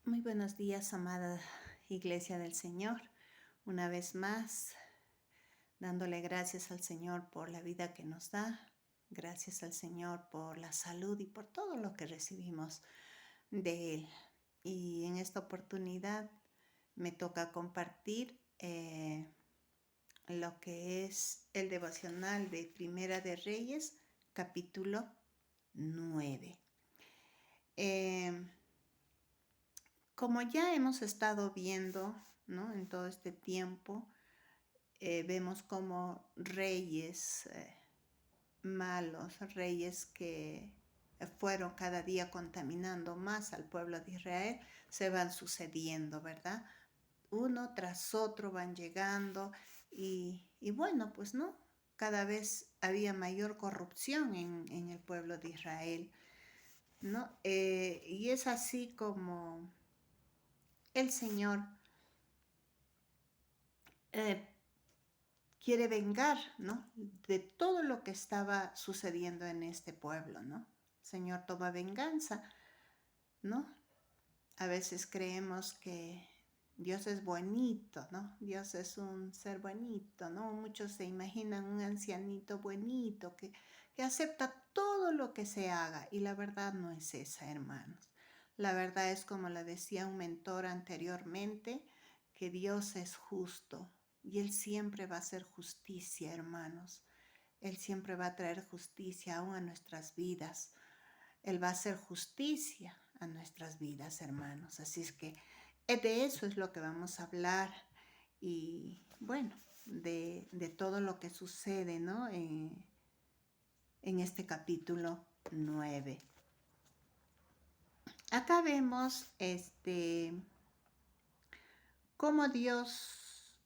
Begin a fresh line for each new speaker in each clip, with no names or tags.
Muy buenos días, amada Iglesia del Señor. Una vez más, dándole gracias al Señor por la vida que nos da, gracias al Señor por la salud y por todo lo que recibimos de Él. Y en esta oportunidad me toca compartir lo que es el devocional de Primera de Reyes, capítulo 9. Como ya hemos estado viendo, ¿no? En todo este tiempo, vemos como reyes malos, reyes que fueron cada día contaminando más al pueblo de Israel, se van sucediendo, ¿verdad? Uno tras otro van llegando y bueno, pues no, cada vez había mayor corrupción en el pueblo de Israel, ¿no? Y es así como el Señor eh, quiere vengar, ¿no? De todo lo que estaba sucediendo en este pueblo, ¿no? El Señor toma venganza, ¿no? A veces creemos que Dios es bonito, ¿no? Dios es un ser bonito, ¿no? Muchos se imaginan un ancianito bonito que acepta todo lo que se haga y la verdad no es esa, hermanos. La verdad es como le decía un mentor anteriormente, que Dios es justo y Él siempre va a hacer justicia, hermanos. Él siempre va a traer justicia aún a nuestras vidas. Él va a hacer justicia a nuestras vidas, hermanos. Así es que de eso es lo que vamos a hablar y bueno, de todo lo que sucede, ¿no? En este capítulo 9. Acá vemos cómo Dios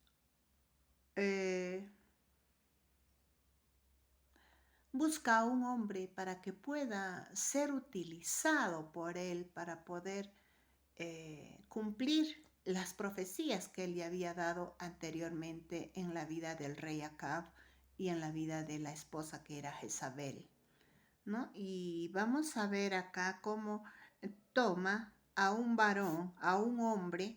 busca a un hombre para que pueda ser utilizado por él para poder cumplir las profecías que él le había dado anteriormente en la vida del rey Acab y en la vida de la esposa que era Jezabel, ¿no? Y vamos a ver acá cómo toma a un varón, a un hombre,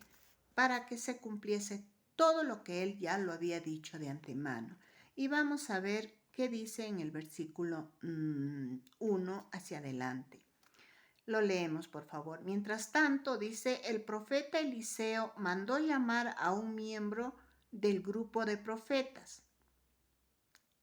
para que se cumpliese todo lo que él ya lo había dicho de antemano. Y vamos a ver qué dice en el versículo 1 hacia adelante. Lo leemos, por favor. Mientras tanto, dice, el profeta Eliseo mandó llamar a un miembro del grupo de profetas.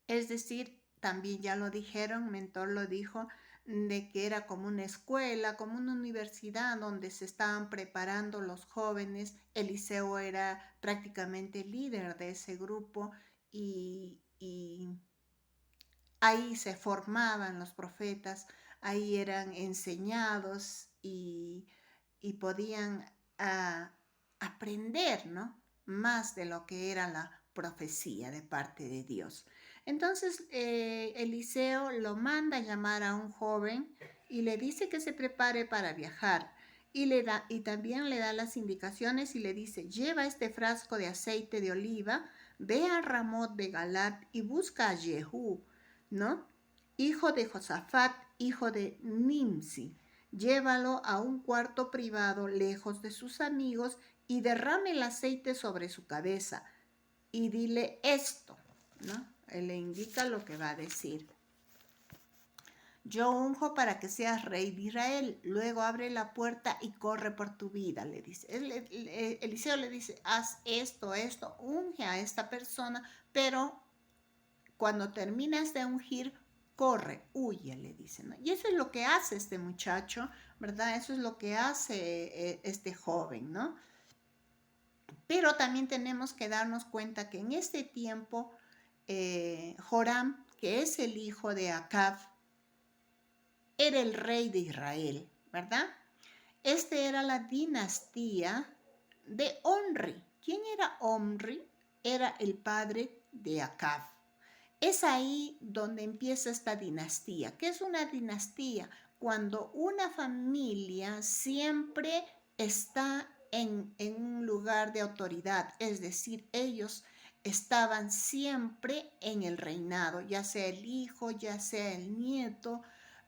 Es decir, también ya lo dijeron, Mentor lo dijo, de que era como una escuela, como una universidad donde se estaban preparando los jóvenes. Eliseo era prácticamente líder de ese grupo y ahí se formaban los profetas, ahí eran enseñados y podían aprender, ¿no? Más de lo que era la profecía de parte de Dios. Entonces Eliseo lo manda a llamar a un joven y le dice que se prepare para viajar. Y también le da las indicaciones y le dice, lleva este frasco de aceite de oliva, ve a Ramot de Galat y busca a Jehú, ¿no? Hijo de Josafat, hijo de Nimsi. Llévalo a un cuarto privado lejos de sus amigos y derrame el aceite sobre su cabeza. Y dile esto, ¿no? Él le indica lo que va a decir. Yo unjo para que seas rey de Israel. Luego abre la puerta y corre por tu vida, le dice. Eliseo le dice, haz esto, unge a esta persona, pero cuando terminas de ungir, corre, huye, le dice, ¿no? Y eso es lo que hace este muchacho, ¿verdad? Eso es lo que hace este joven, ¿no? Pero también tenemos que darnos cuenta que en este tiempo, Joram, que es el hijo de Acab, era el rey de Israel, ¿verdad? Este era la dinastía de Omri. ¿Quién era Omri? Era el padre de Acab. Es ahí donde empieza esta dinastía. ¿Qué es una dinastía? Cuando una familia siempre está en un lugar de autoridad, es decir, ellos estaban siempre en el reinado, ya sea el hijo, ya sea el nieto,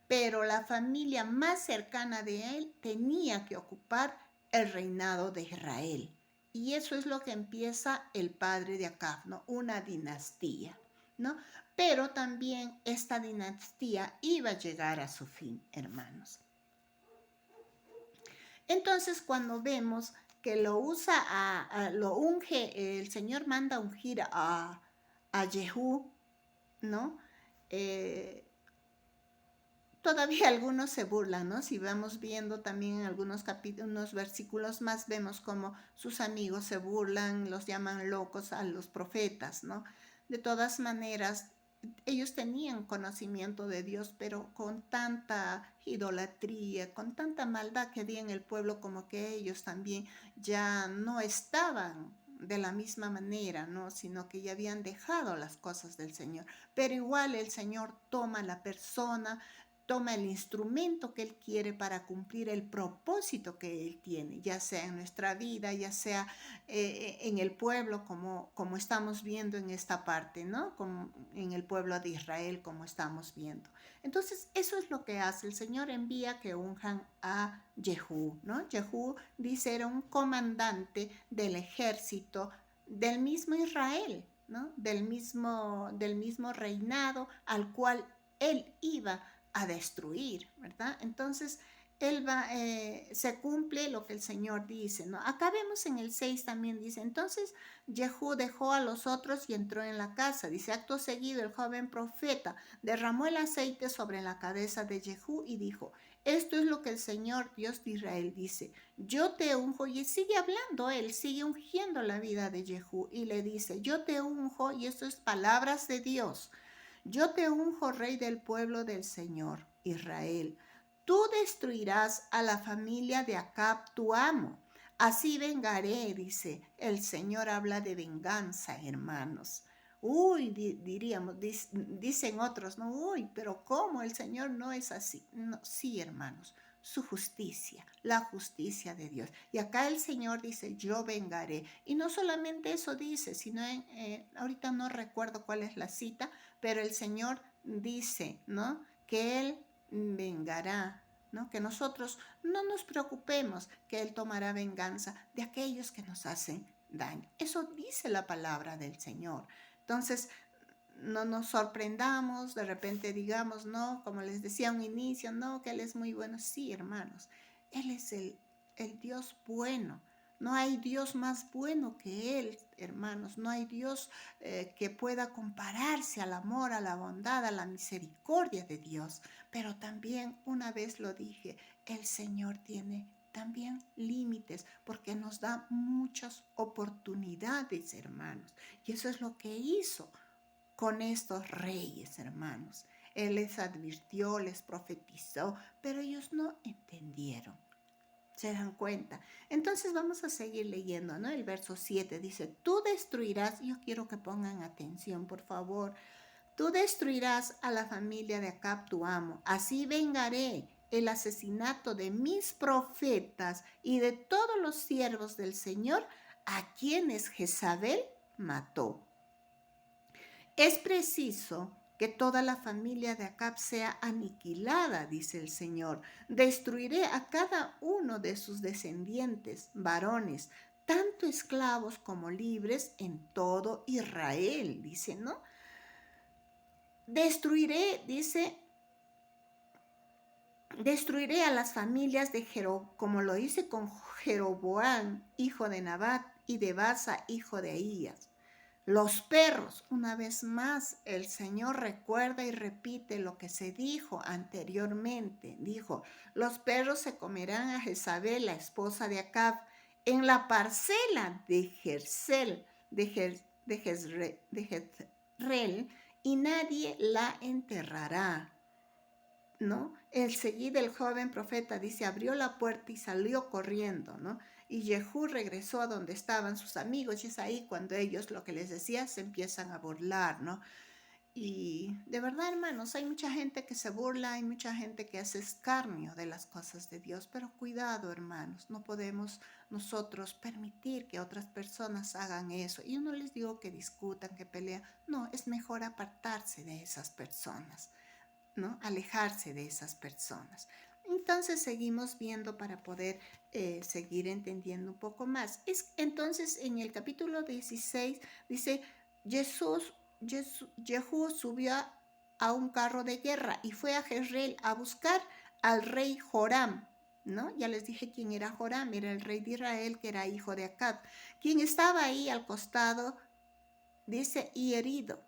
pero la familia más cercana de él tenía que ocupar el reinado de Israel. Y eso es lo que empieza el padre de Acab, ¿no? Una dinastía, ¿no? Pero también esta dinastía iba a llegar a su fin, hermanos. Entonces, cuando vemos que lo lo unge, el Señor manda ungir a Jehú, ¿no? Todavía algunos se burlan, ¿no? Si vamos viendo también en algunos capítulos, unos versículos más, vemos como sus amigos se burlan, los llaman locos a los profetas, ¿no? De todas maneras, ellos tenían conocimiento de Dios, pero con tanta idolatría, con tanta maldad que había en el pueblo, como que ellos también ya no estaban de la misma manera, ¿no? Sino que ya habían dejado las cosas del Señor. Pero igual el Señor toma la persona, toma el instrumento que Él quiere para cumplir el propósito que Él tiene, ya sea en nuestra vida, ya sea en el pueblo, como estamos viendo en esta parte, ¿no? Como en el pueblo de Israel, como estamos viendo. Entonces, eso es lo que hace. El Señor envía que unjan a Jehú, ¿no? Jehú, dice, era un comandante del ejército del mismo Israel, ¿no? Del mismo reinado al cual él iba a destruir, ¿verdad? Entonces, se cumple lo que el Señor dice, ¿no? Acá vemos en el 6 también dice, entonces Jehú dejó a los otros y entró en la casa. Dice, acto seguido el joven profeta derramó el aceite sobre la cabeza de Jehú y dijo, esto es lo que el Señor Dios de Israel dice, yo te unjo, y sigue hablando, él sigue ungiendo la vida de Jehú y le dice, yo te unjo, y esto es palabras de Dios, yo te unjo rey del pueblo del Señor, Israel. Tú destruirás a la familia de Acab, tu amo. Así vengaré, dice. El Señor habla de venganza, hermanos. Uy, diríamos, dicen otros, no, uy, pero ¿cómo? El Señor no es así. No, sí, hermanos, su justicia, la justicia de Dios. Y acá el Señor dice, yo vengaré. Y no solamente eso dice, sino ahorita no recuerdo cuál es la cita, pero el Señor dice, ¿no? Que Él vengará, ¿no? Que nosotros no nos preocupemos, que Él tomará venganza de aquellos que nos hacen daño. Eso dice la palabra del Señor. Entonces, no nos sorprendamos, de repente digamos, no, como les decía a un inicio, no, que Él es muy bueno. Sí, hermanos, Él es el Dios bueno. No hay Dios más bueno que Él, hermanos. No hay Dios que pueda compararse al amor, a la bondad, a la misericordia de Dios. Pero también, una vez lo dije, el Señor tiene también límites porque nos da muchas oportunidades, hermanos. Y eso es lo que hizo con estos reyes, hermanos. Él les advirtió, les profetizó, pero ellos no entendieron. ¿Se dan cuenta? Entonces vamos a seguir leyendo, ¿no? El verso 7 dice, tú destruirás, yo quiero que pongan atención, por favor, tú destruirás a la familia de Acab, tu amo, así vengaré el asesinato de mis profetas y de todos los siervos del Señor a quienes Jezabel mató. Es preciso que toda la familia de Acab sea aniquilada, dice el Señor. Destruiré a cada uno de sus descendientes, varones, tanto esclavos como libres en todo Israel, dice, ¿no? Destruiré a las familias de Jeroboam, como lo hice con Jeroboam, hijo de Nabat, y de Basa, hijo de Ahías. Los perros, una vez más, el Señor recuerda y repite lo que se dijo anteriormente. Dijo, los perros se comerán a Jezabel, la esposa de Acab, en la parcela de Jezreel, y nadie la enterrará. ¿No? Enseguida el joven profeta dice, abrió la puerta y salió corriendo, ¿no? Y Jehú regresó a donde estaban sus amigos y es ahí cuando ellos lo que les decía se empiezan a burlar, ¿no? Y de verdad, hermanos, hay mucha gente que se burla, hay mucha gente que hace escarnio de las cosas de Dios, pero cuidado, hermanos, no podemos nosotros permitir que otras personas hagan eso. Y yo no les digo que discutan, que pelean, no, es mejor apartarse de esas personas, ¿no? Alejarse de esas personas. Entonces seguimos viendo para poder seguir entendiendo un poco más. Entonces en el capítulo 16 dice, Jehú subió a un carro de guerra y fue a Jezreel a buscar al rey Joram, ¿no? Ya les dije quién era Joram, era el rey de Israel, que era hijo de Acab, quien estaba ahí al costado, dice, y herido.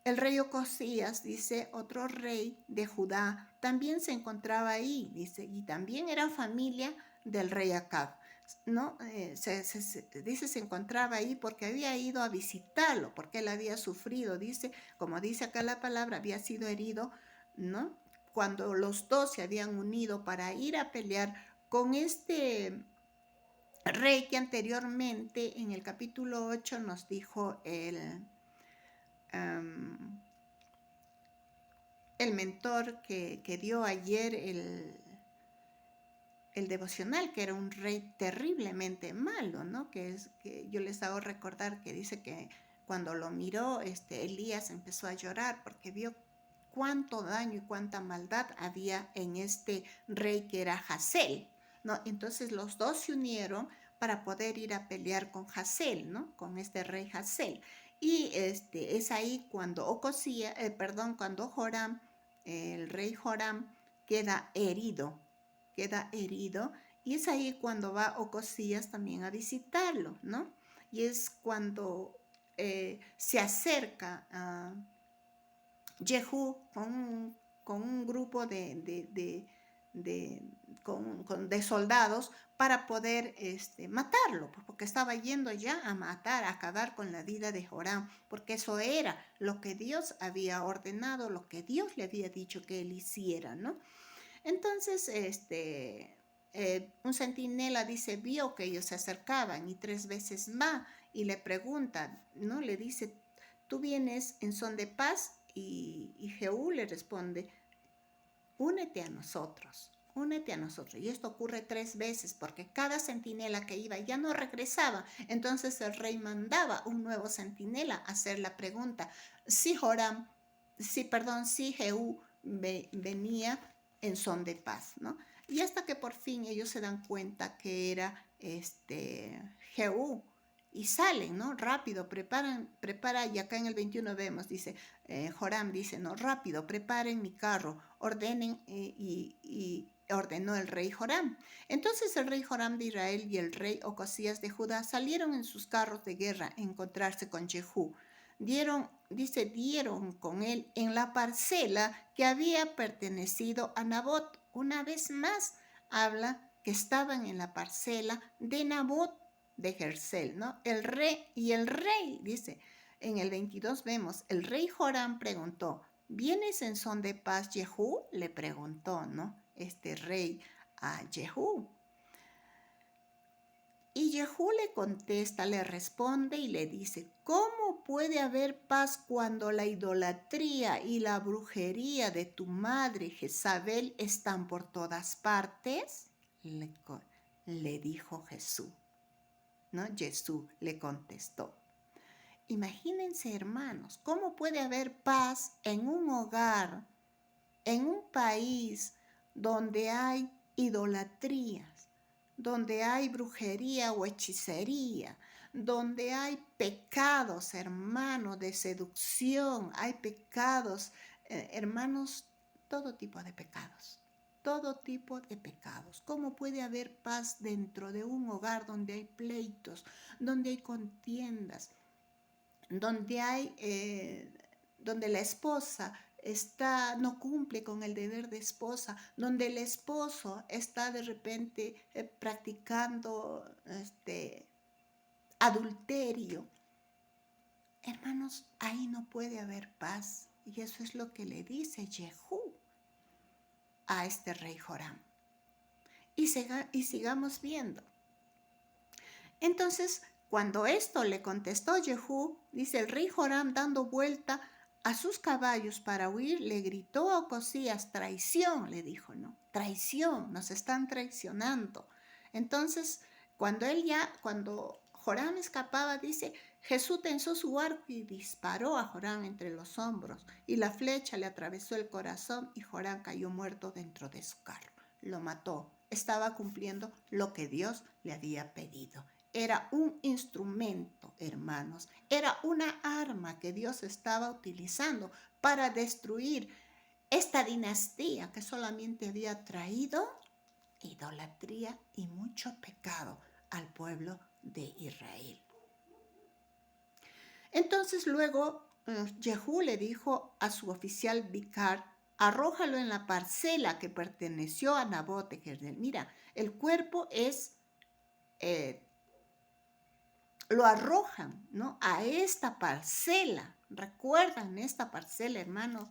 El rey Ocosías, dice, otro rey de Judá, también se encontraba ahí, dice, y también era familia del rey Acab, ¿no? Dice, se encontraba ahí porque había ido a visitarlo, porque él había sufrido, dice, como dice acá la palabra, había sido herido, ¿no? Cuando los dos se habían unido para ir a pelear con este rey que anteriormente en el capítulo 8 nos dijo um, el mentor que dio ayer el devocional, que era un rey terriblemente malo, ¿no? Que yo les hago recordar que dice que cuando lo miró, Elías empezó a llorar porque vio cuánto daño y cuánta maldad había en este rey que era Hazael, ¿no? Entonces los dos se unieron para poder ir a pelear con Hazael, ¿no? Con este rey Hazael. Y es ahí cuando cuando Joram, el rey Joram, queda herido, y es ahí cuando va Ocosías también a visitarlo, ¿no? Y es cuando se acerca a Jehú con un grupo de soldados para poder matarlo, porque estaba yendo ya a matar, a acabar con la vida de Joram, porque eso era lo que Dios había ordenado, lo que Dios le había dicho que él hiciera, ¿no? Entonces, un centinela dice, vio que ellos se acercaban y 3 veces va y le pregunta, ¿no? Le dice, ¿tú vienes en son de paz? Y Jehú le responde, únete a nosotros, únete a nosotros. Y esto ocurre 3 veces porque cada centinela que iba ya no regresaba. Entonces el rey mandaba un nuevo centinela a hacer la pregunta. Si Jehú venía en son de paz, ¿no? Y hasta que por fin ellos se dan cuenta que era Jehú, y salen, ¿no? Rápido, prepara, y acá en el 21 vemos, dice, Joram dice, no, rápido, preparen mi carro, ordenen, y ordenó el rey Joram. Entonces el rey Joram de Israel y el rey Ocosías de Judá salieron en sus carros de guerra a encontrarse con Jehú. Dieron con él en la parcela que había pertenecido a Nabot. Una vez más habla que estaban en la parcela de Nabot de Jezreel, ¿no? El rey, dice, en el 22 vemos, el rey Joram preguntó, ¿vienes en son de paz, Jehú? Le preguntó, ¿no? Este rey a Jehú. Y Jehú le contesta, le responde y le dice, ¿cómo puede haber paz cuando la idolatría y la brujería de tu madre Jezabel están por todas partes? Le dijo Jesús, ¿no? Jesús le contestó. Imagínense, hermanos, ¿cómo puede haber paz en un hogar, en un país donde hay idolatrías, donde hay brujería o hechicería, donde hay pecados, hermanos, de seducción, hay pecados, hermanos, todo tipo de pecados? Todo tipo de pecados. ¿Cómo puede haber paz dentro de un hogar donde hay pleitos, donde hay contiendas, donde la esposa no cumple con el deber de esposa, donde el esposo está de repente practicando adulterio? Hermanos, ahí no puede haber paz. Y eso es lo que le dice Jehú a este rey Joram. Y sigamos viendo. Entonces, cuando esto le contestó Jehú, dice, el rey Joram, dando vuelta a sus caballos para huir, le gritó a Ocosías, traición, le dijo, ¿no? Traición, nos están traicionando. Entonces, cuando Joram escapaba, dice, Jesús tensó su arco y disparó a Joram entre los hombros, y la flecha le atravesó el corazón y Joram cayó muerto dentro de su carro. lo mató. Estaba cumpliendo lo que Dios le había pedido. Era un instrumento, hermanos. Era una arma que Dios estaba utilizando para destruir esta dinastía que solamente había traído idolatría y mucho pecado al pueblo de Israel. Entonces luego Jehú le dijo a su oficial Bicar: arrójalo en la parcela que perteneció a Nabot de Jezreel. Mira, el cuerpo es, lo arrojan, ¿no?, a esta parcela. ¿Recuerdan esta parcela, hermanos?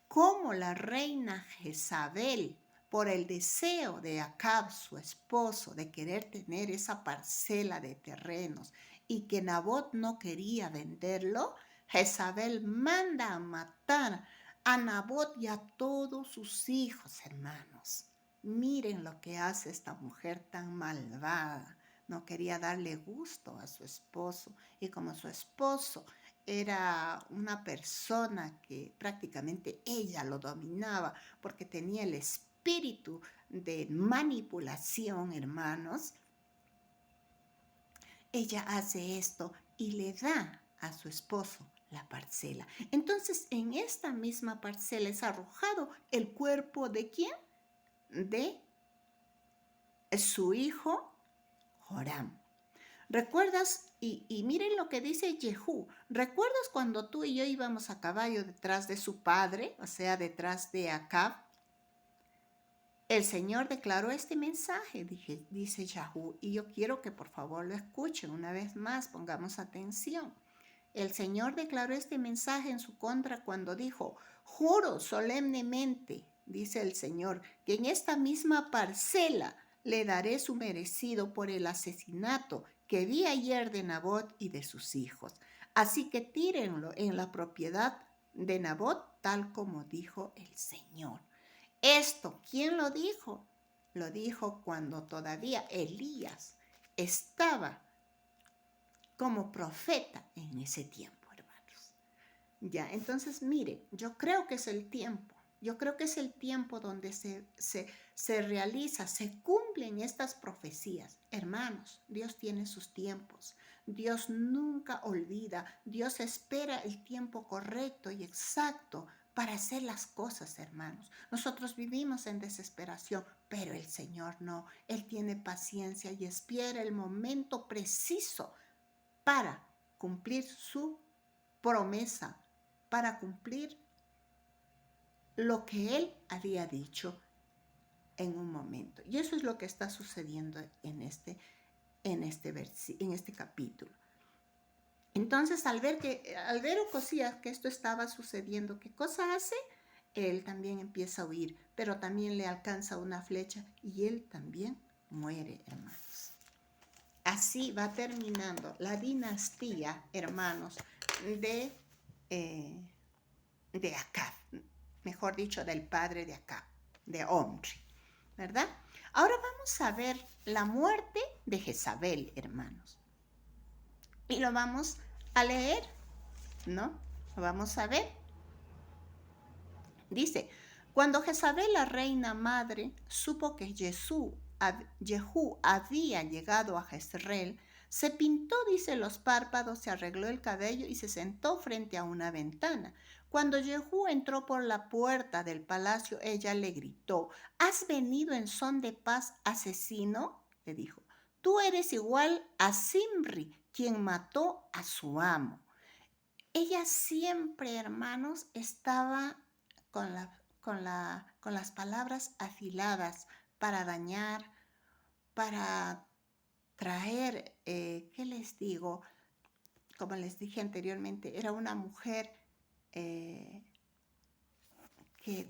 Cómo la reina Jezabel, por el deseo de Acab, su esposo, de querer tener esa parcela de terrenos y que Nabot no quería venderlo, Jezabel manda a matar a Nabot y a todos sus hijos, hermanos. Miren lo que hace esta mujer tan malvada. No quería darle gusto a su esposo, y como su esposo era una persona que prácticamente ella lo dominaba porque tenía el espíritu de manipulación, hermanos, ella hace esto y le da a su esposo la parcela. Entonces, en esta misma parcela es arrojado el cuerpo ¿de quién? De su hijo Joram. ¿Recuerdas? Y miren lo que dice Jehú. ¿Recuerdas cuando tú y yo íbamos a caballo detrás de su padre, o sea, detrás de Acab? El Señor declaró este mensaje, dice Jehú, y yo quiero que por favor lo escuchen una vez más, pongamos atención. El Señor declaró este mensaje en su contra cuando dijo: juro solemnemente, dice el Señor, que en esta misma parcela le daré su merecido por el asesinato que vi ayer de Nabot y de sus hijos. Así que tírenlo en la propiedad de Nabot, tal como dijo el Señor. Esto, ¿quién lo dijo? Lo dijo cuando todavía Elías estaba como profeta en ese tiempo, hermanos. Ya, entonces mire, yo creo que es el tiempo. Yo creo que es el tiempo donde se realiza, se cumplen estas profecías. Hermanos, Dios tiene sus tiempos. Dios nunca olvida. Dios espera el tiempo correcto y exacto para hacer las cosas, hermanos. Nosotros vivimos en desesperación, pero el Señor no. Él tiene paciencia y espera el momento preciso para cumplir su promesa, para cumplir lo que Él había dicho en un momento. Y eso es lo que está sucediendo en este capítulo. Entonces, al ver Ocosías que esto estaba sucediendo, ¿qué cosa hace? Él también empieza a huir, pero también le alcanza una flecha y él también muere, hermanos. Así va terminando la dinastía, hermanos, de Acab, mejor dicho, del padre de Acab, de Omri, ¿verdad? Ahora vamos a ver la muerte de Jezabel, hermanos. Y lo vamos a leer, ¿no? Lo vamos a ver. Dice: cuando Jezabel, la reina madre, supo que Jehú había llegado a Jezreel, se pintó, dice, los párpados, se arregló el cabello y se sentó frente a una ventana. Cuando Jehú entró por la puerta del palacio, ella le gritó: ¿has venido en son de paz, asesino? Le dijo: tú eres igual a Zimri, quien mató a su amo. Ella siempre, hermanos, estaba con las palabras afiladas para dañar, para traer, ¿qué les digo? Como les dije anteriormente, era una mujer que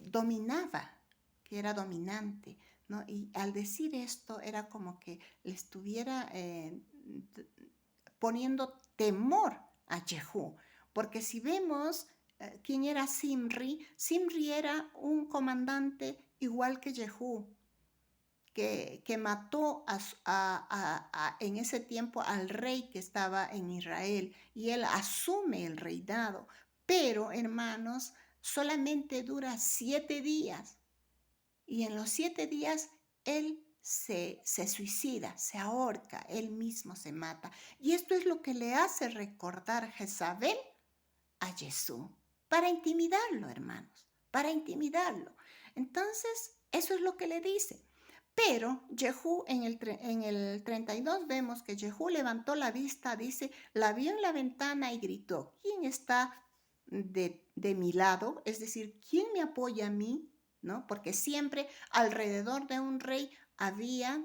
dominaba, que era dominante, ¿no? Y al decir esto era como que le estuviera poniendo temor a Jehú. Porque si vemos quién era Zimri, Zimri era un comandante igual que Jehú, que mató en ese tiempo al rey que estaba en Israel, y él asume el reinado. Pero, hermanos, solamente dura 7 días. Y en los 7 días él se suicida, se ahorca, él mismo se mata. Y esto es lo que le hace recordar Jezabel a Jesús, para intimidarlo, hermanos, para intimidarlo. Entonces, eso es lo que le dice. Pero Jehú en el 32 vemos que Jehú levantó la vista, dice, la vio en la ventana y gritó, ¿quién está de mi lado? Es decir, ¿quién me apoya a mí? ¿No? Porque siempre alrededor de un rey había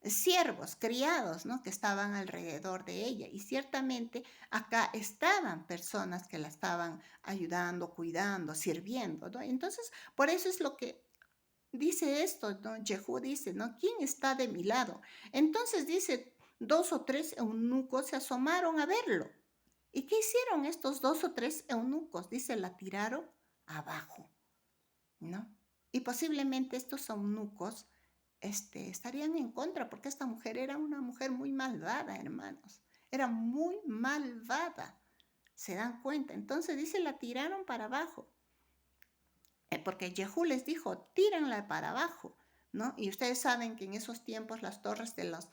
siervos, criados, ¿no? Que estaban alrededor de ella. Y ciertamente acá estaban personas que la estaban ayudando, cuidando, sirviendo, ¿no? Entonces, por eso es lo que dice esto, ¿no? Jehú dice, ¿no? ¿Quién está de mi lado? Entonces dice, 2 o 3 eunucos se asomaron a verlo. ¿Y qué hicieron estos 2 o 3 eunucos? Dice, la tiraron abajo, ¿no? Y posiblemente estos eunucos estarían en contra, porque esta mujer era una mujer muy malvada, hermanos. Era muy malvada. ¿Se dan cuenta? Entonces dice, la tiraron para abajo. Porque Jehú les dijo, tírenla para abajo, ¿no? Y ustedes saben que en esos tiempos las torres de los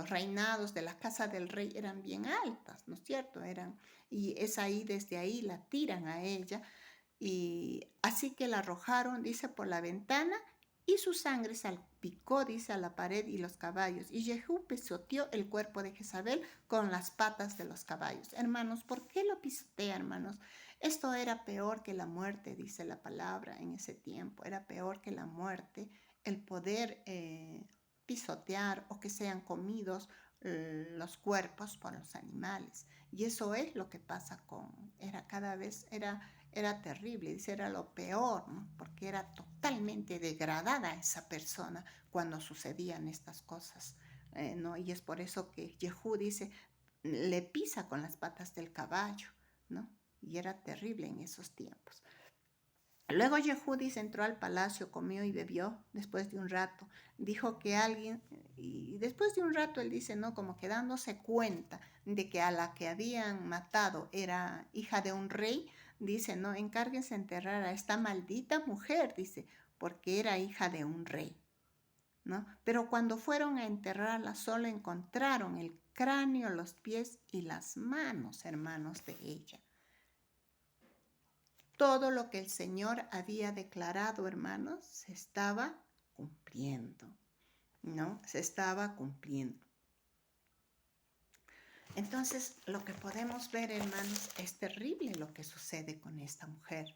reinados, de la casa del rey, eran bien altas, ¿no es cierto? Y es ahí, desde ahí la tiran a ella. Y así que la arrojaron, dice, por la ventana y su sangre salpicó, dice, a la pared y los caballos. Y Jehú pisoteó el cuerpo de Jezabel con las patas de los caballos. Hermanos, ¿por qué lo pisotea, hermanos? Esto era peor que la muerte, dice la palabra en ese tiempo. Era peor que la muerte el poder pisotear o que sean comidos los cuerpos por los animales. Y eso es lo que pasa era terrible, dice, era lo peor, ¿no? Porque era totalmente degradada esa persona cuando sucedían estas cosas, ¿no? Y es por eso que Jehú dice, le pisa con las patas del caballo, ¿no? Y era terrible en esos tiempos. Luego Yehudis entró al palacio, comió y bebió después de un rato. Dijo que alguien, y después de un rato él dice, ¿no? Como que dándose cuenta de que a la que habían matado era hija de un rey, dice, ¿no? Encárguense enterrar a esta maldita mujer, dice, porque era hija de un rey, ¿no? Pero cuando fueron a enterrarla solo encontraron el cráneo, los pies y las manos, hermanos, de ella. Todo lo que el Señor había declarado, hermanos, se estaba cumpliendo, ¿no? Se estaba cumpliendo. Entonces, lo que podemos ver, hermanos, es terrible lo que sucede con esta mujer,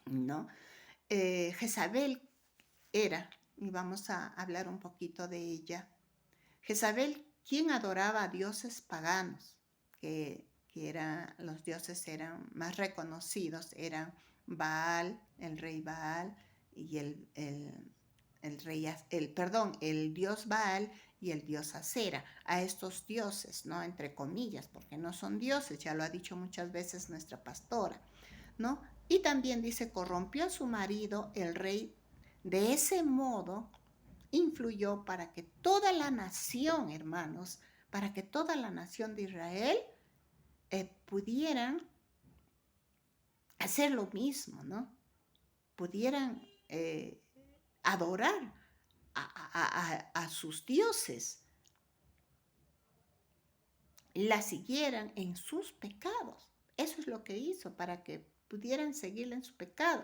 ¿no? Jezabel era, y vamos a hablar un poquito de ella, Jezabel, quien adoraba a dioses paganos, los dioses eran más reconocidos, eran Baal, el rey Baal, y el dios Baal y el dios Acera, a estos dioses, ¿no? Entre comillas, porque no son dioses, ya lo ha dicho muchas veces nuestra pastora, ¿no? Y también dice, corrompió a su marido, el rey, de ese modo influyó para que toda la nación, hermanos, para que toda la nación de Israel pudieran hacer lo mismo, ¿no? Pudieran adorar a sus dioses, la siguieran en sus pecados. Eso es lo que hizo para que pudieran seguirla en su pecado.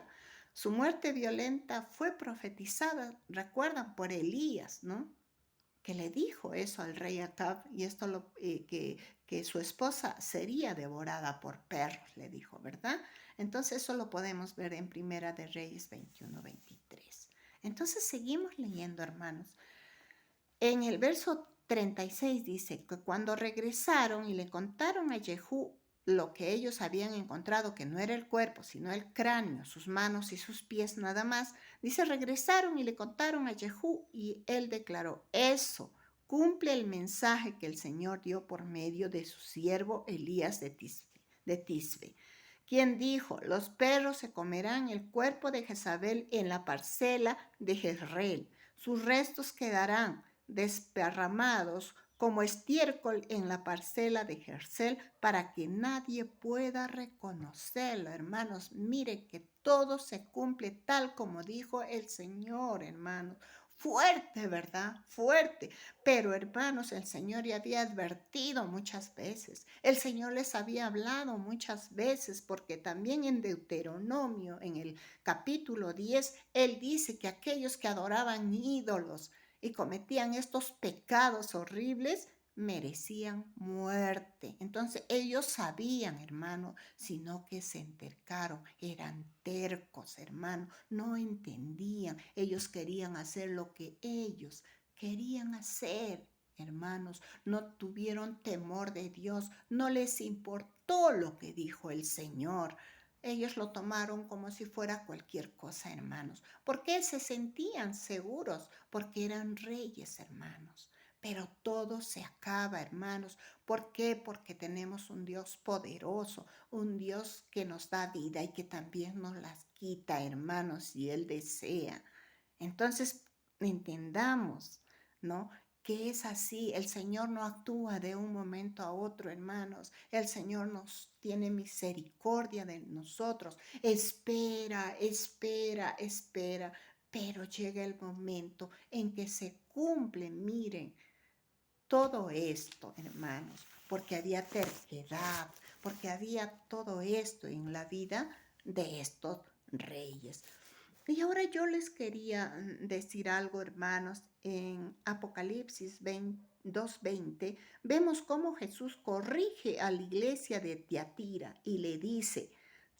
Su muerte violenta fue profetizada, recuerdan, por Elías, ¿no? Que le dijo eso al rey Acab, y esto que su esposa sería devorada por perros, le dijo, ¿verdad? Entonces eso lo podemos ver en Primera de Reyes 21-23. Entonces seguimos leyendo, hermanos. En el verso 36 dice que cuando regresaron y le contaron a Jehú lo que ellos habían encontrado, que no era el cuerpo, sino el cráneo, sus manos y sus pies nada más, dice, regresaron y le contaron a Jehú y él declaró, eso cumple el mensaje que el Señor dio por medio de su siervo Elías de Tisbe, quien dijo, los perros se comerán el cuerpo de Jezabel en la parcela de Jezreel, sus restos quedarán desparramados como estiércol en la parcela de Jezreel para que nadie pueda reconocerlo. Hermanos, mire que todo se cumple tal como dijo el Señor, hermanos. Fuerte, ¿verdad? Fuerte. Pero hermanos, el Señor ya había advertido muchas veces. El Señor les había hablado muchas veces porque también en Deuteronomio, en el capítulo 10, Él dice que aquellos que adoraban ídolos y cometían estos pecados horribles, merecían muerte. Entonces ellos sabían, hermano, sino que se entercaron, eran tercos, hermano, no entendían, ellos querían hacer lo que ellos querían hacer. Hermanos, no tuvieron temor de Dios, no les importó lo que dijo el Señor. Ellos lo tomaron como si fuera cualquier cosa, hermanos. ¿Por qué se sentían seguros? Porque eran reyes, hermanos. Pero todo se acaba, hermanos. ¿Por qué? Porque tenemos un Dios poderoso, un Dios que nos da vida y que también nos las quita, hermanos, si Él desea. Entonces, entendamos, ¿no? Que es así, el Señor no actúa de un momento a otro, hermanos. El Señor nos tiene misericordia de nosotros. Espera, espera, espera. Pero llega el momento en que se cumple, miren, todo esto, hermanos, porque había terquedad, porque había todo esto en la vida de estos reyes. Y ahora yo les quería decir algo, hermanos. En Apocalipsis 2:20 vemos cómo Jesús corrige a la iglesia de Tiatira y le dice,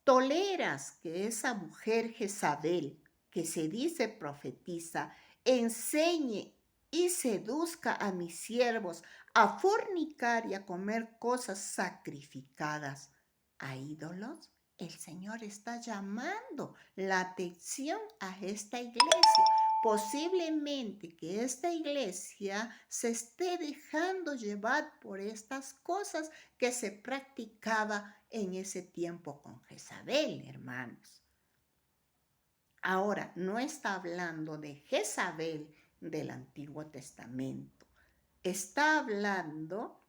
toleras que esa mujer Jezabel, que se dice profetiza, enseñe y seduzca a mis siervos a fornicar y a comer cosas sacrificadas a ídolos. El Señor está llamando la atención a esta iglesia. Posiblemente que esta iglesia se esté dejando llevar por estas cosas que se practicaba en ese tiempo con Jezabel, hermanos. Ahora, no está hablando de Jezabel del Antiguo Testamento. Está hablando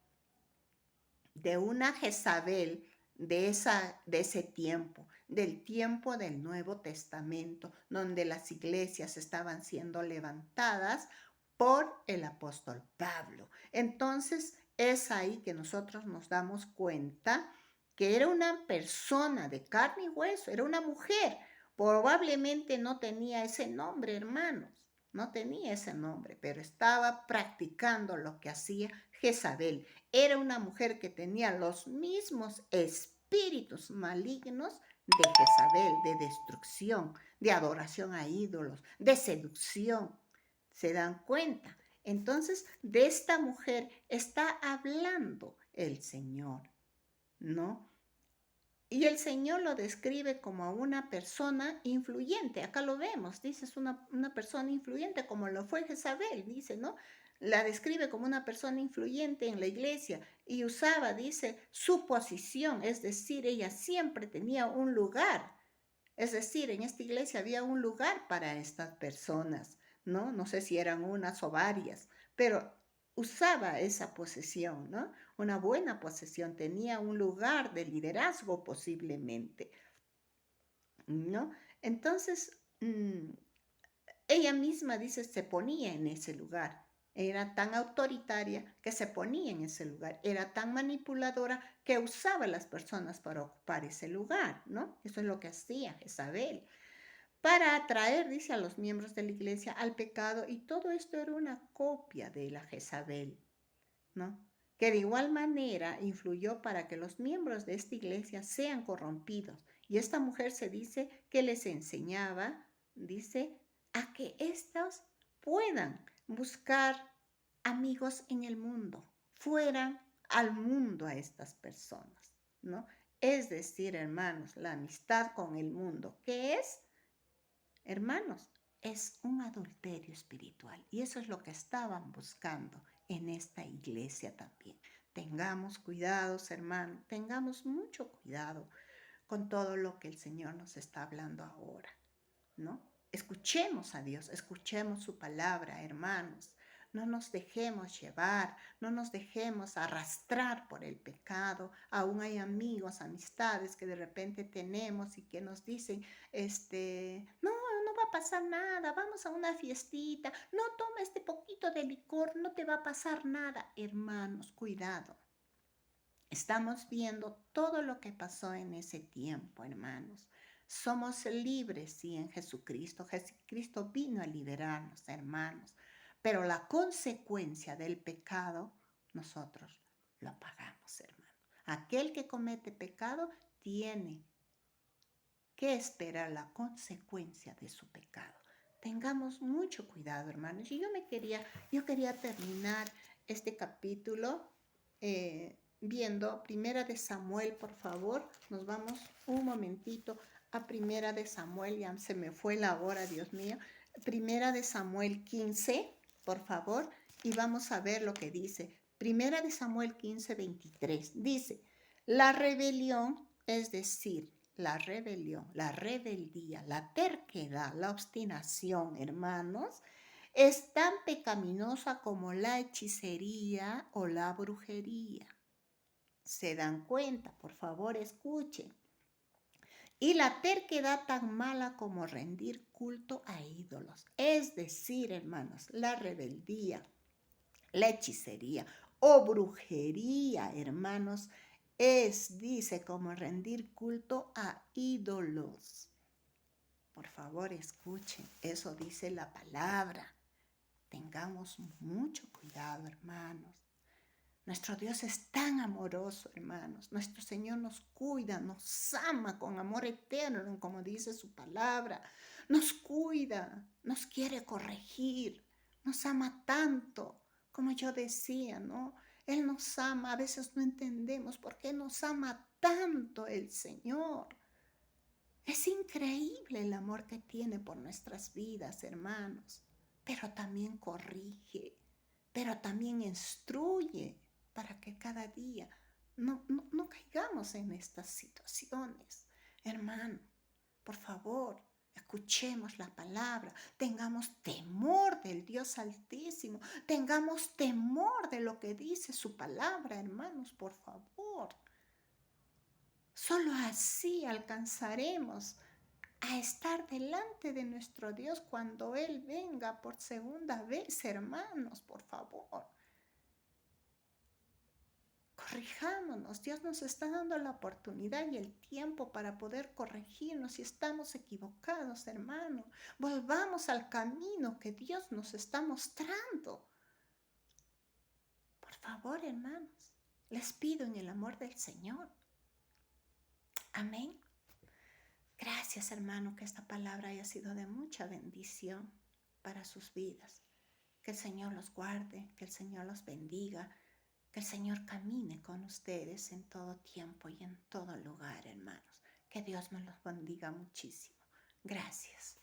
de una Jezabel de ese tiempo, del tiempo del Nuevo Testamento, donde las iglesias estaban siendo levantadas por el apóstol Pablo. Entonces, es ahí que nosotros nos damos cuenta que era una persona de carne y hueso, era una mujer. Probablemente no tenía ese nombre, hermanos, no tenía ese nombre, pero estaba practicando lo que hacía Jezabel. Era una mujer que tenía los mismos espíritus malignos de Jezabel, de destrucción, de adoración a ídolos, de seducción. ¿Se dan cuenta? Entonces, de esta mujer está hablando el Señor, ¿no? Y el Señor lo describe como a una persona influyente. Acá lo vemos, dice, es una persona influyente, como lo fue Jezabel, dice, ¿no? La describe como una persona influyente en la iglesia y usaba, dice, su posición, es decir, ella siempre tenía un lugar. Es decir, en esta iglesia había un lugar para estas personas, ¿no? No sé si eran unas o varias, pero usaba esa posesión, ¿no? Una buena posesión, tenía un lugar de liderazgo posiblemente, ¿no? Entonces, ella misma dice, se ponía en ese lugar. Era tan autoritaria que se ponía en ese lugar. Era tan manipuladora que usaba a las personas para ocupar ese lugar, ¿no? Eso es lo que hacía Jezabel. Para atraer, dice, a los miembros de la iglesia al pecado. Y todo esto era una copia de la Jezabel, ¿no? Que de igual manera influyó para que los miembros de esta iglesia sean corrompidos. Y esta mujer se dice que les enseñaba, dice, a que éstos puedan buscar amigos en el mundo, fueran al mundo a estas personas, ¿no? Es decir, hermanos, la amistad con el mundo, ¿qué es? Hermanos, es un adulterio espiritual y eso es lo que estaban buscando en esta iglesia también. Tengamos cuidados, hermanos, tengamos mucho cuidado con todo lo que el Señor nos está hablando ahora, ¿no? Escuchemos a Dios, escuchemos su palabra, hermanos. no nos dejemos llevar, no nos dejemos arrastrar por el pecado. Aún hay amigos, amistades que de repente tenemos y que nos dicen, no, no va a pasar nada, vamos a una fiestita, no toma este poquito de licor, no te va a pasar nada. Hermanos, cuidado. Estamos viendo todo lo que pasó en ese tiempo, hermanos. Somos libres, sí, en Jesucristo. Jesucristo vino a liberarnos, hermanos. Pero la consecuencia del pecado, nosotros lo pagamos, hermanos. Aquel que comete pecado tiene que esperar la consecuencia de su pecado. Tengamos mucho cuidado, hermanos. Y yo quería terminar este capítulo viendo Primera de Samuel, por favor. Nos vamos un momentito a Primera de Samuel, ya se me fue la hora, Dios mío. Primera de Samuel 15, por favor, y vamos a ver lo que dice. Primera de Samuel 15, 23. Dice, la rebelión, es decir, la rebelión, la rebeldía, la terquedad, la obstinación, hermanos, es tan pecaminosa como la hechicería o la brujería. ¿Se dan cuenta? Por favor, escuchen. Y la terquedad tan mala como rendir culto a ídolos. Es decir, hermanos, la rebeldía, la hechicería o brujería, hermanos, dice, como rendir culto a ídolos. Por favor, escuchen, eso dice la palabra. Tengamos mucho cuidado, hermanos. Nuestro Dios es tan amoroso, hermanos. Nuestro Señor nos cuida, nos ama con amor eterno, como dice su palabra. Nos cuida, nos quiere corregir, nos ama tanto, como yo decía, ¿no? Él nos ama, a veces no entendemos por qué nos ama tanto el Señor. Es increíble el amor que tiene por nuestras vidas, hermanos, pero también corrige, pero también instruye para que cada día no caigamos en estas situaciones. Hermano, por favor, escuchemos la palabra, tengamos temor del Dios Altísimo, tengamos temor de lo que dice su palabra, hermanos, por favor. Solo así alcanzaremos a estar delante de nuestro Dios cuando Él venga por segunda vez, hermanos, por favor. Corrijámonos, Dios nos está dando la oportunidad y el tiempo para poder corregirnos si estamos equivocados, hermano. Volvamos al camino que Dios nos está mostrando. Por favor, hermanos, les pido en el amor del Señor. Amén. Gracias, hermano, que esta palabra haya sido de mucha bendición para sus vidas. Que el Señor los guarde, que el Señor los bendiga, que el Señor camine con ustedes en todo tiempo y en todo lugar, hermanos. Que Dios me los bendiga muchísimo. Gracias.